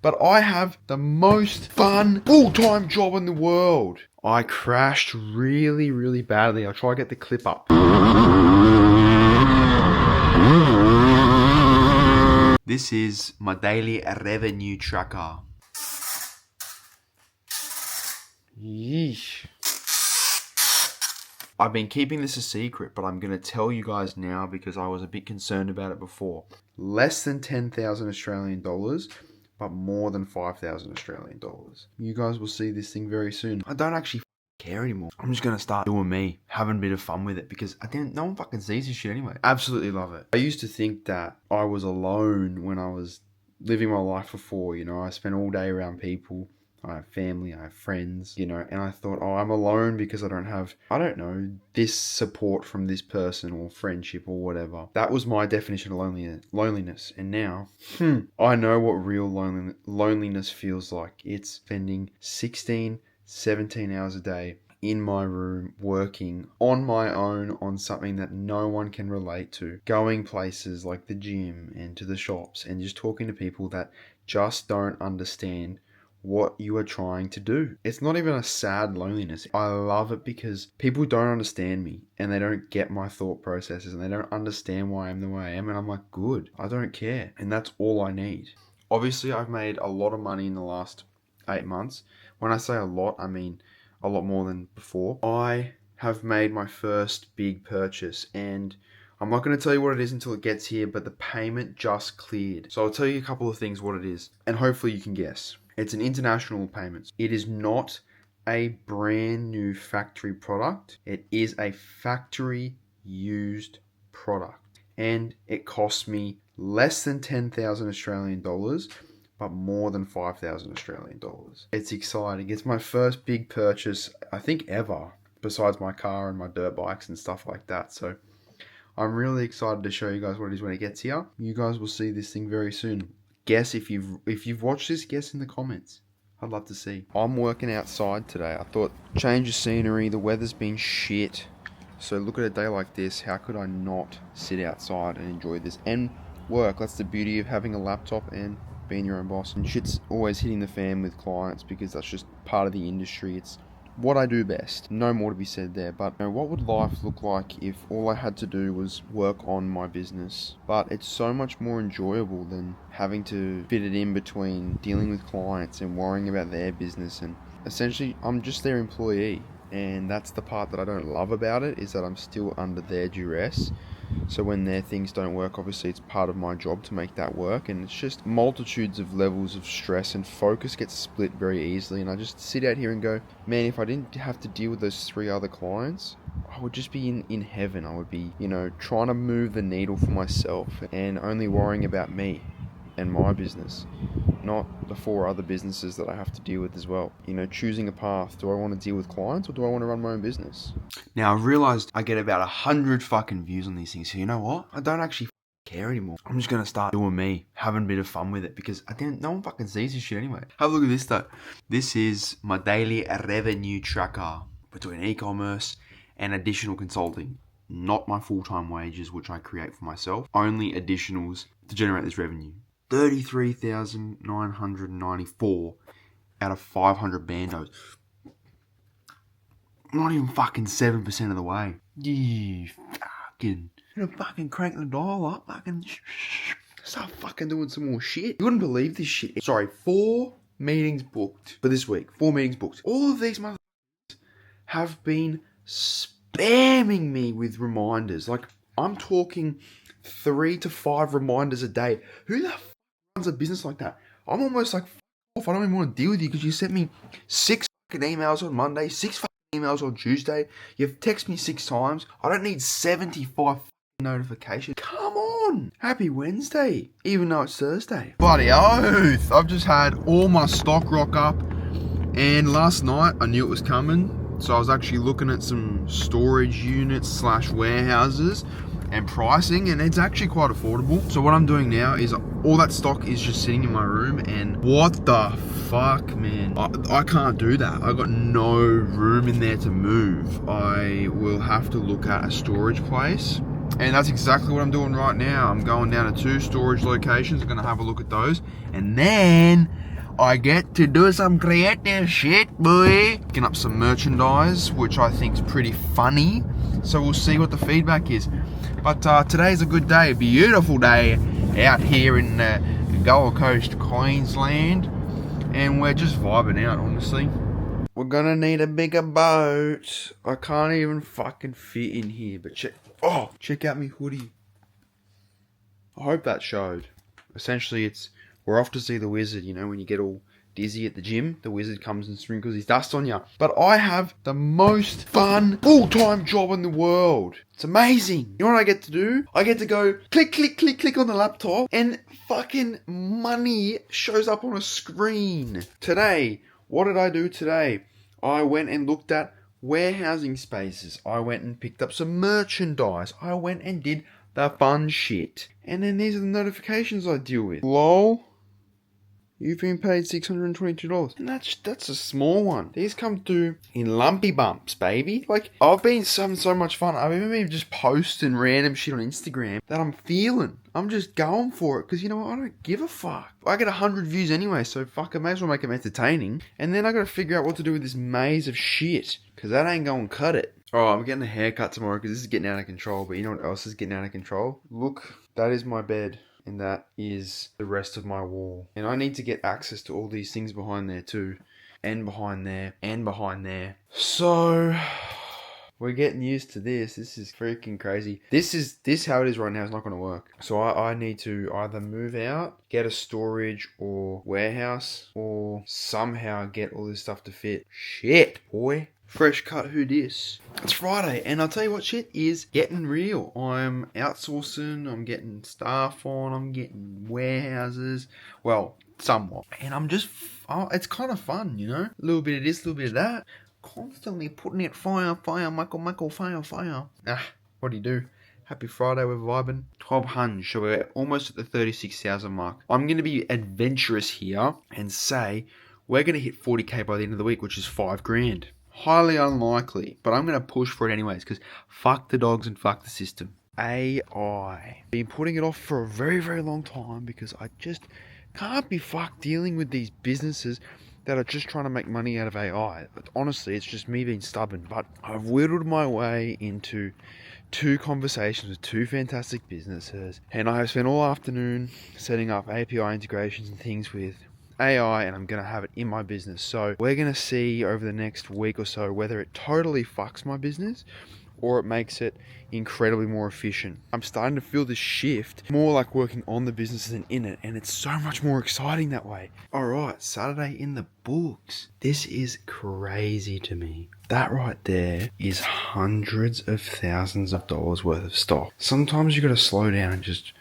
but I have the most fun full-time job in the world. I crashed really, really badly. I'll try to get the clip up. This is my daily revenue tracker. Yeesh. I've been keeping this a secret, but I'm going to tell you guys now because I was a bit concerned about it before. Less than 10,000 Australian dollars, but more than 5,000 Australian dollars. You guys will see this thing very soon. I don't actually care anymore. I'm just going to start doing me, having a bit of fun with it because no one fucking sees this shit anyway. Absolutely love it. I used to think that I was alone when I was living my life before, I spent all day around people. I have family, I have friends, and I thought, I'm alone because I don't have, this support from this person or friendship or whatever. That was my definition of loneliness. And now, I know what real loneliness feels like. It's spending 16, 17 hours a day in my room, working on my own on something that no one can relate to, going places like the gym and to the shops and just talking to people that just don't understand what you are trying to do. It's not even a sad loneliness. I love it because people don't understand me and they don't get my thought processes and they don't understand why I'm the way I am, and I'm like, good, I don't care, and that's all I need. Obviously, I've made a lot of money in the last 8 months. When I say a lot, I mean a lot more than before. I have made my first big purchase, and I'm not going to tell you what it is until it gets here, but the payment just cleared. So I'll tell you a couple of things what it is, and hopefully you can guess. It's an international payment. It is not a brand new factory product. It is a factory used product. And it cost me less than 10,000 Australian dollars, but more than 5,000 Australian dollars. It's exciting. It's my first big purchase, I think ever, besides my car and my dirt bikes and stuff like that. So I'm really excited to show you guys what it is when it gets here. You guys will see this thing very soon. Guess if you've watched this, guess in the comments. I'd love to see. I'm working outside today. I thought change of scenery, the weather's been shit. So look at a day like this, how could I not sit outside and enjoy this and work? That's the beauty of having a laptop and being your own boss. And shit's always hitting the fan with clients because that's just part of the industry. It's what I do best. No more to be said there, but what would life look like if all I had to do was work on my business? But it's so much more enjoyable than having to fit it in between dealing with clients and worrying about their business. And essentially, I'm just their employee. And that's the part that I don't love about it, is that I'm still under their duress. So when their things don't work, obviously it's part of my job to make that work, and it's just multitudes of levels of stress, and focus gets split very easily. And I just sit out here and go, man, if I didn't have to deal with those 3 other clients, I would just be in heaven. I would be, trying to move the needle for myself and only worrying about me and my business, not the 4 other businesses that I have to deal with as well. Choosing a path. Do I want to deal with clients or do I want to run my own business? Now, I've realized I get about 100 fucking views on these things. So you know what? I don't actually care anymore. I'm just going to start doing me, having a bit of fun with it because no one fucking sees this shit anyway. Have a look at this though. This is my daily revenue tracker between e-commerce and additional consulting. Not my full-time wages, which I create for myself. Only additionals to generate this revenue. 33,994 out of 500 bandos. Not even fucking 7% of the way. You fucking crank the dial up. Start fucking doing some more shit. You wouldn't believe this shit. Sorry, 4 meetings booked for this week. 4 meetings booked. All of these motherfuckers have been spamming me with reminders. Like, I'm talking 3 to 5 reminders a day. Who the f*** runs a business like that? I'm almost like, off. I don't even want to deal with you because you sent me 6 fucking emails on Monday, 6 fucking emails on Tuesday. You've texted me 6 times. I don't need 75 notifications. Come on. Happy Wednesday, even though it's Thursday. Bloody oath. I've just had all my stock rock up, and last night I knew it was coming. So I was actually looking at some storage units / warehouses and pricing, and it's actually quite affordable. So what I'm doing now is all that stock is just sitting in my room, and what the fuck, man, I can't do that. I got no room in there to move. I will have to look at a storage place, and that's exactly what I'm doing right now. I'm going down to 2 storage locations. I'm going to have a look at those, and then I get to do some creative shit, boy. Picking up some merchandise, which I think is pretty funny. So we'll see what the feedback is. But today's a good day, a beautiful day out here in Gold Coast, Queensland. And we're just vibing out, honestly. We're gonna need a bigger boat. I can't even fucking fit in here. But check out my hoodie. I hope that showed. Essentially, we're off to see the wizard. You know, when you get all dizzy at the gym, the wizard comes and sprinkles his dust on you. But I have the most fun full-time job in the world. It's amazing. You know what I get to do? I get to go click, click, click, click on the laptop and fucking money shows up on a screen. Today, what did I do today? I went and looked at warehousing spaces. I went and picked up some merchandise. I went and did the fun shit. And then these are the notifications I deal with. Lol. You've been paid $622. And that's a small one. These come through in lumpy bumps, baby. Like, I've been having so much fun. I've even been just posting random shit on Instagram that I'm feeling. I'm just going for it. Because, you know what? I don't give a fuck. I get 100 views anyway, so fuck, I may as well make them entertaining. And then I got to figure out what to do with this maze of shit. Because that ain't going to cut it. Oh, I'm getting a haircut tomorrow because this is getting out of control. But you know what else is getting out of control? Look, that is my bed. And that is the rest of my wall. And I need to get access to all these things behind there too. And behind there. And behind there. So, we're getting used to this. This is freaking crazy. This how it is right now is not going to work. So I need to either move out, get a storage or warehouse, or somehow get all this stuff to fit. Shit, boy. Fresh cut, who dis? It's Friday, and I'll tell you what, shit is getting real. I'm outsourcing, I'm getting staff on, I'm getting warehouses. Well, somewhat. And I'm just, it's kind of fun, you know? A little bit of this, a little bit of that. Constantly putting it fire, Michael, fire. What do? Happy Friday, we're vibing. 1200, so we're almost at the 36,000 mark. I'm going to be adventurous here and say we're going to hit 40k by the end of the week, which is $5,000. Highly unlikely, but I'm going to push for it anyways, because fuck the dogs and fuck the system. AI. Been putting it off for a very, very long time because I just can't be fucked dealing with these businesses that are just trying to make money out of AI. But honestly, it's just me being stubborn. But I've whittled my way into 2 conversations with 2 fantastic businesses, and I have spent all afternoon setting up API integrations and things with AI, and I'm going to have it in my business. So we're going to see over the next week or so whether it totally fucks my business or it makes it incredibly more efficient. I'm starting to feel this shift, more like working on the business than in it, and it's so much more exciting that way. Alright, Saturday in the books. This is crazy to me. That right there is hundreds of thousands of dollars worth of stock. Sometimes you got to slow down and just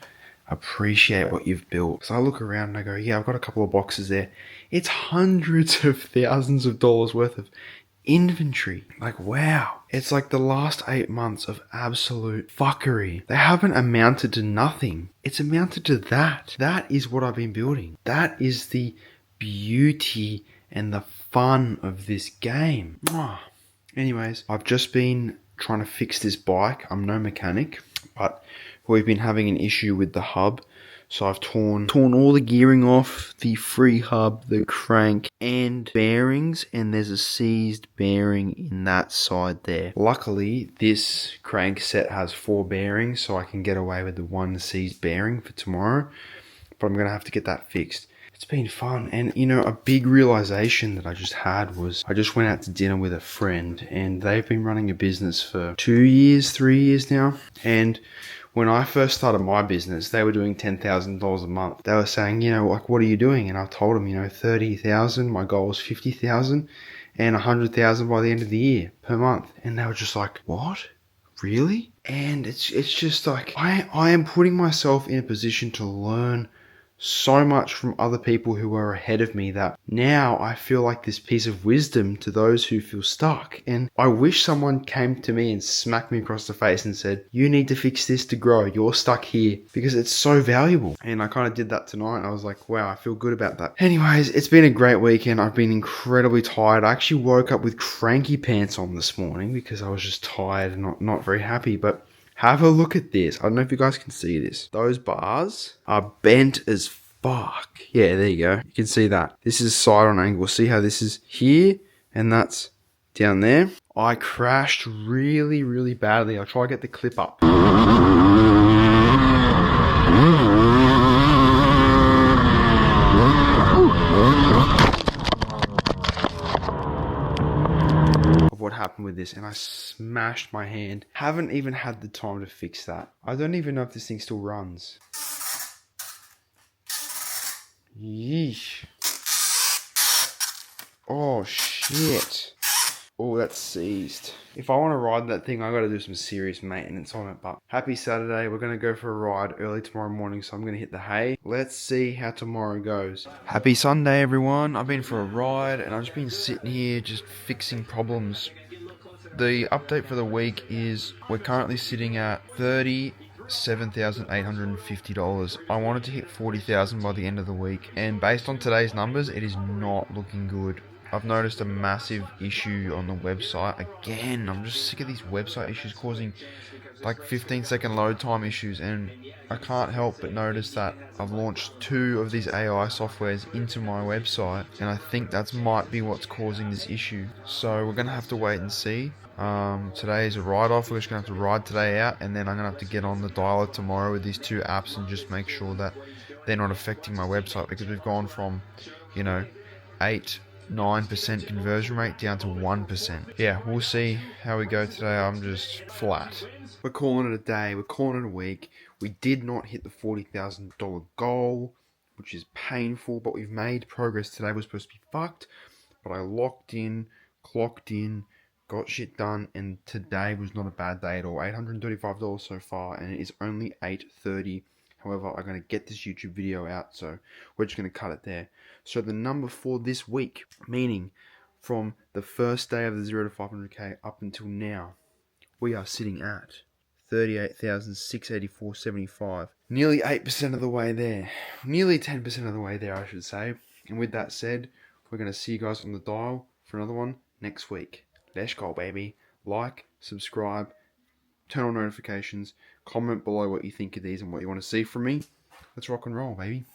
appreciate what you've built. Because I look around and I go, yeah, I've got a couple of boxes there. It's hundreds of thousands of dollars worth of inventory. Like, wow. It's like the last 8 months of absolute fuckery. They haven't amounted to nothing. It's amounted to that. That is what I've been building. That is the beauty and the fun of this game. Anyways, I've just been trying to fix this bike. I'm no mechanic, but we've been having an issue with the hub. So I've torn all the gearing off, the free hub, the crank, and bearings, and there's a seized bearing in that side there. Luckily, this crank set has 4 bearings, so I can get away with the 1 seized bearing for tomorrow. But I'm going to have to get that fixed. It's been fun, and you know, a big realization that I just had was I just went out to dinner with a friend, and they've been running a business for 2 years, 3 years now, and when I first started my business, they were doing $10,000 a month. They were saying, you know, like, what are you doing? And I told them, you know, 30,000. My goal was 50,000 and 100,000 by the end of the year per month. And they were just like, what? Really? And it's just like, I am putting myself in a position to learn so much from other people who are ahead of me that now I feel like this piece of wisdom to those who feel stuck. And I wish someone came to me and smacked me across the face and said, you need to fix this to grow. You're stuck here, because it's so valuable. And I kind of did that tonight. I was like, wow, I feel good about that. Anyways, it's been a great weekend. I've been incredibly tired. I actually woke up with cranky pants on this morning because I was just tired and not very happy. But have a look at this. I don't know if you guys can see this. Those bars are bent as Fuck. Yeah, there you go. You can see that. This is side on angle. See how this is here and that's down there? I crashed really, really badly. I'll try to get the clip up. Of what happened with this, and I smashed my hand. Haven't even had the time to fix that. I don't even know if this thing still runs. Yeesh. Oh shit. Oh, that's seized. If I want to ride that thing, I got to do some serious maintenance on it. But happy Saturday. We're going to go for a ride early tomorrow morning, so I'm going to hit the hay. Let's see how tomorrow goes. Happy Sunday, everyone. I've been for a ride, and I've just been sitting here just fixing problems. The update for the week is we're currently sitting at $37,850. I wanted to hit $40,000 by the end of the week, and based on today's numbers, it is not looking good. I've noticed a massive issue on the website. Again, I'm just sick of these website issues causing like 15-second load time issues, and I can't help but notice that I've launched 2 of these AI softwares into my website, and I think that might be what's causing this issue. So we're going to have to wait and see. Today is a write-off. We're just going to have to ride today out, and then I'm going to have to get on the dialer tomorrow with these 2 apps and just make sure that they're not affecting my website, because we've gone from, 9% conversion rate down to 1%. Yeah, we'll see how we go today. I'm just flat. We're calling it a day. We're calling it a week. We did not hit the $40,000 goal, which is painful, but we've made progress. Today was supposed to be fucked, but I locked in, clocked in, got shit done, and today was not a bad day at all. $835 so far, and it is only 8:30. However, I'm going to get this YouTube video out, so we're just going to cut it there. So the number for this week, meaning from the first day of the 0 to 500k up until now, we are sitting at 38,684.75. Nearly 8% of the way there. Nearly 10% of the way there, I should say. And with that said, we're going to see you guys on the dial for another one next week. Let's go, baby. Like, subscribe, turn on notifications, comment below what you think of these and what you want to see from me. Let's rock and roll, baby.